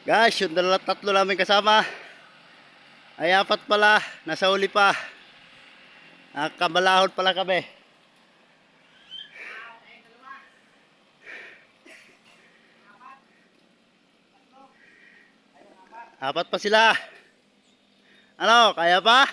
Guys, yung tatlo namin kasama ay apat pala, nasa uli pa. Kabalahod pala kami. Apat pa sila. Ano, kaya pa?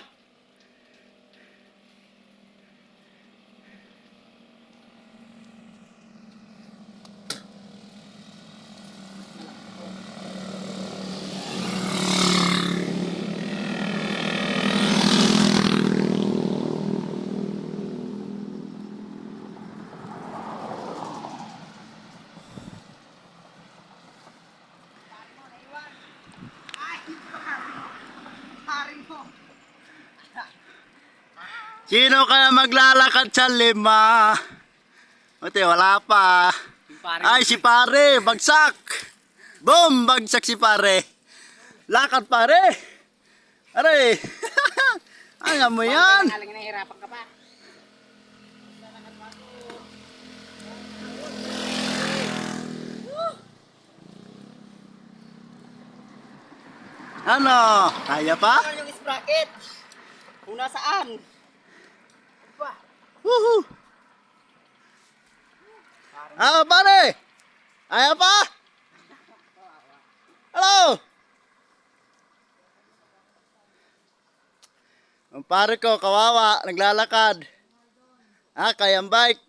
Sino kaya maglalakad sa 5? Ote, wala pa. Ay, si pare, bagsak. Boom, bagsak si pare. Lakad pare. Are. Ano mo yan? Nahihirapan ka pa. Ano? Kaya pa? Ano yung sprocket? Kung nasaan? Woohoo! Pare! Kaya pa? Hello! Ang pare ko, kawawa, naglalakad. Kayang bike.